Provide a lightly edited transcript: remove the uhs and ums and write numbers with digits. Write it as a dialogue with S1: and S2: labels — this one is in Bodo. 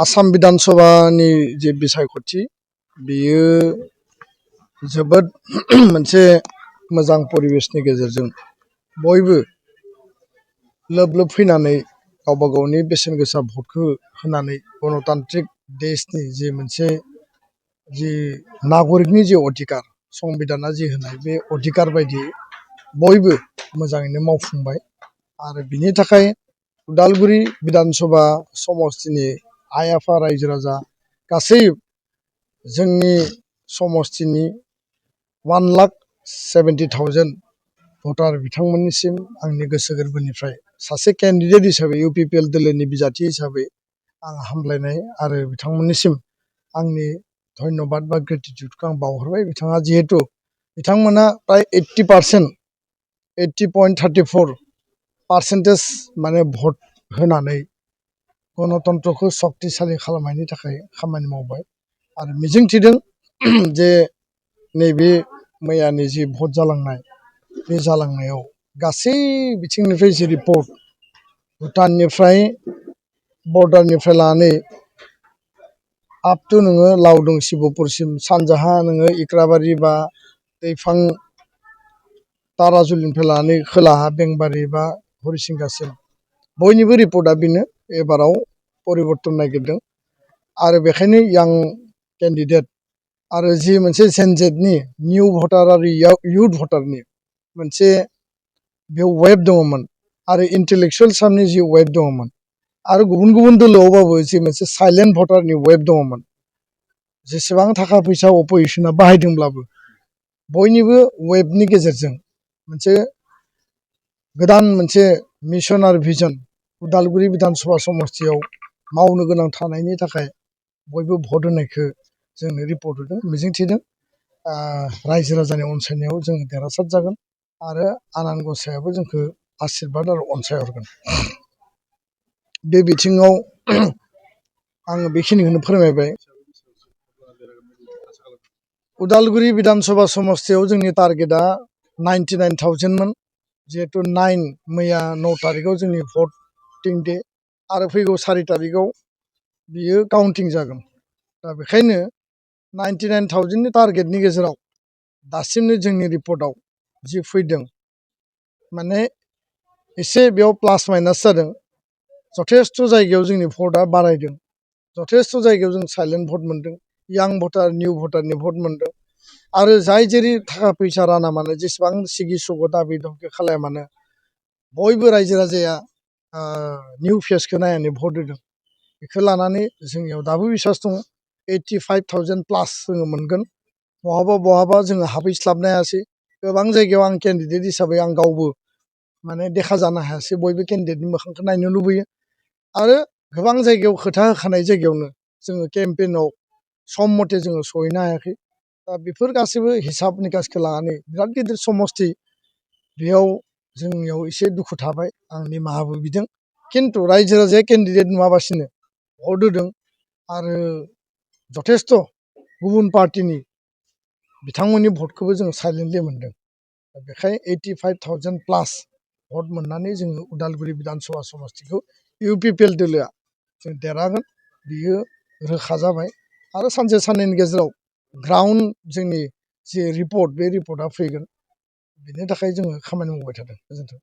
S1: आसाम विधान सभानि जे बिसायख'थि बेयो जोबोद मोनसे मोजां परिबेसनि गेजेरजों बयबो लोब लोब फैनानै गावबा गावनि बेसेन गोसा भटखौ होनानै गणतान्त्रिक देशनि जे मोनसे जि नागरिकनि जे अधिकार संबिधाना जि होनाय बे अधिकार बायदियै बयबो मोजाङैनो मावफुंबाय आरो बिनि थाखाय उदालगुरि विधान सभा समस्तिनि आइ आफा रायजो राजा गासै जोंनि समस्तिनि 1,70,000 भटार बिथांमोननिसिम आंनि गोसो गोरबोनिफ्राय सासे केन्डिडेट हिसाबै इउपिपिएल दोलोनि बिजाथि हिसाबै आं हामलायनाय आरो बिथांमोननिसिम आंनि धन्यबाद बा ग्रेटिटिउडखौ आं बावहरबाय। बिथाङा जिहेतु बिथांमोना प्राय 80% 80.34% माने भट होनानै गणतन्त्रखौ शक्तिशालि खालामनायनि थाखाय खामानि मावबाय आरो मिजिंथिदों जे नैबे मैयानि जि भट जालांनाय बे जालांनायाव गासै बिथिंनिफ्राय जि रिपर्ट भुटाननिफ्राय बर्डारनिफ्राय लानानै आप टु नोङो लावदं शिबपुरसिम सानजाहा नोङो इक्राबारि बा दैफां ताराजुलिनिफ्राय लानानै खोलाहा बेंबारि बा हरिसिंगासिम बयनिबो रिपर्टआ बेनो एबाराव परिबर्तन नागिरदों आरो बेखायनो यां केन्डिडेट आरो जि मोनसे जेनजेटनि निउ भटार आरो इयुथ भटारनि मोनसे बेयाव वेब दङमोन आरो इन्टेलेक्सुवेल सामनि जि वेब दङमोन आरो गुबुन गुबुन दोलोआवबाबो जि मोनसे साइलेन्ट भटारनि वेब दङमोन जेसेबां थाखा फैसा अपोजिसना बाहायदोंब्लाबो बयनिबो वेबनि गेजेरजों मोनसे गोदान मोनसे मिशन आरो भिजन उदालगुरि विधान सभा समस्तियाव मावनो गोनां थानायनि थाखाय बयबो भट होनायखौ जोंनो रिपर्ट होदों। मिजिंथिदों रायजो राजानि अनसायनायाव जोङो देरहासार जागोन आरो आनान गसायाबो जोंखौ आशीर्बाद आरो अनसायहरगोन। बे बिथिङाव आङो बेखिनिखौनो फोरमायबाय। उदालगुरि विधान सभा समस्तियाव जोंनि टारगेटआ 99,000मोन जिहेतु 9 मैया 9 तारिखआव जोंनि भटिं डे आरो फैगौ 4 तारिखआव बियो काउन्टिं जागोन। दा बेखायनो 99,000नि टारगेटनि गेजेराव दासिमनो जोंनि रिपर्टआव जि फैदों माने एसे बेयाव प्लास माइनास जादों। जथेस्थ' जायगायाव जोंनि भटआ बारायदों, जथेस्थ' जायगायाव जों साइलेन्ट भट मोन्दों, यां भटार निउ भटारनि भट मोन्दों आरो जाय जेरै थाखा फैसा राना मानो जेसेबां सिगि सुग दाबि दमखि खालाया मानो बयबो रायजो राजाया निउ फेसखौ नायनानै भट होदों। बेखौ लानानै जोंनियाव दाबो बिसास दङ 85,000 प्लास जोङो मोनगोन। बहाबा बहाबा जोङो हाबहैस्लाबनो हायासै, गोबां जायगायाव आं केन्डिडेट हिसाबै आं गावबो माने देखा जानो हायासै। बयबो केन्डिडेटनि मोखांखौ नायनो लुबैयो आरो गोबां जायगायाव खोथा होखानाय जायगायावनो जोङो केम्पेइनाव सम मथे जोङो सहैनो हायाखै। दा बेफोर गासैबो हिसाब निकासखौ लानानै बिराद गिदिर समस्ति बेयाव जोंनियाव एसे दुखु थाबाय, आं निमाहाबो बिदों। खिन्थु रायजो राजाया केन्डिडेट नुवाबासिनो भट होदों आरो जथेस्थ' गुबुन पार्टिनि बिथांमोननि भटखौबो जोङो साइलेन्टलि मोन्दों। बेखाय 85,000 प्लास भट मोननानै जोङो उदालगुरि विधान सभा समस्तिखौ इउपिपिएल दोलोआ जों देरहागोन बियो रोखा जाबाय आरो सानसे साननैनि गेजेराव ग्राउन्ड जोंनि जि रिपर्ट बे रिपर्टआ फैगोन। बेनि थाखाय जोङो खामानि मावबाय थादों। गोजोन्थों।